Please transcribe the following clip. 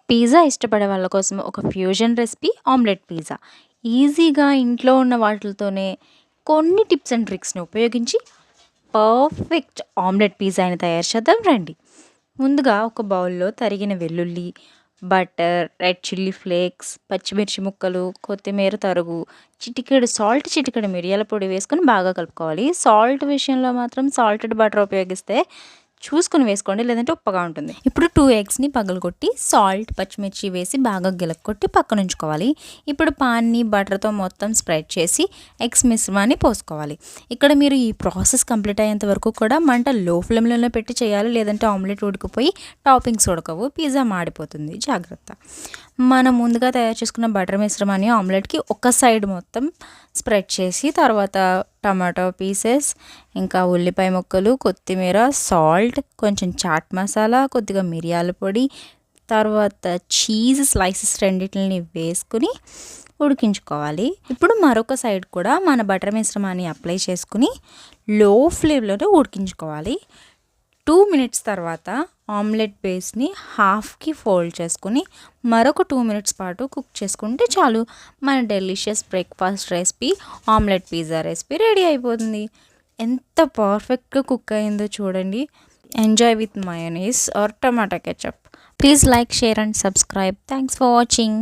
Pizza ఇష్టపడే వాళ్ళ కోసం ఒక ఫ్యూజన్ రెసిపీ ఆమ్లెట్ పిజ్జా. ఈజీగా ఇంట్లో ఉన్న వాటిలతోనే కొన్ని టిప్స్ అండ్ ట్రిక్స్‌ని ఉపయోగించి పర్ఫెక్ట్ ఆమ్లెట్ పిజ్జాని తయారు చేద్దాం రండి. ముందుగా ఒక బౌల్‌లో తరిగిన వెల్లుల్లి, బటర్, రెడ్ చిల్లీ ఫ్లేక్స్, పచ్చిమిర్చి ముక్కలు, కొత్తిమీర తరుగు, చిటికెడు సాల్ట్, చిటికెడు మిరియాల పొడి వేసుకొని బాగా కలుపుకోవాలి. సాల్ట్ విషయంలో మాత్రం సాల్టెడ్ బటర్ ఉపయోగిస్తే చూసుకొని వేసుకోండి, లేదంటే ఉప్పగా ఉంటుంది. ఇప్పుడు 2 ఎగ్స్‌ని పగలగొట్టి సాల్ట్, పచ్చిమిర్చి వేసి బాగా గిలక్కొట్టి పక్కనుంచుకోవాలి. ఇప్పుడు పాన్‌ని బటర్‌తో మొత్తం స్ప్రెడ్ చేసి ఎగ్స్ మిశ్రమాన్ని పోసుకోవాలి. ఇక్కడ మీరు ఈ ప్రాసెస్ కంప్లీట్ అయ్యేంత వరకు కూడా మంట లో ఫ్లేమ్‌లోనే పెట్టి చేయాలి, లేదంటే ఆమ్లెట్ ఉడికిపోయి టాపింగ్స్ ఉడకవు, పిజ్జా మాడిపోతుంది. జాగ్రత్త. మనం ముందుగా తయారు చేసుకున్న బటర్ మిశ్రమాన్ని ఆమ్లెట్‌కి ఒక సైడ్ మొత్తం స్ప్రెడ్ చేసి తర్వాత టమాటో పీసెస్, ఇంకా ఉల్లిపాయ ముక్కలు, కొత్తిమీర, సాల్ట్, కొంచెం చాట్ మసాలా, కొద్దిగా మిరియాల పొడి, తర్వాత చీజ్ స్లైసెస్ రెండిటిని వేసుకుని ఉడికించుకోవాలి. ఇప్పుడు మరొక సైడ్ కూడా మన బటర్ మిశ్రమాన్ని అప్లై చేసుకుని లో ఫ్లేమ్‌లోనే ఉడికించుకోవాలి. 2 మినిట్స్ తర్వాత ఆమ్లెట్ బేస్ని హాఫ్కి ఫోల్డ్ చేసుకుని మరొక 2 మినిట్స్ పాటు కుక్ చేసుకుంటే చాలు. మన delicious breakfast recipe omelette pizza recipe ready అయిపోతుంది. ఎంత పర్ఫెక్ట్గా కుక్ అయిందో చూడండి. Enjoy with mayonnaise or tomato ketchup. Please like, share and subscribe. Thanks for watching.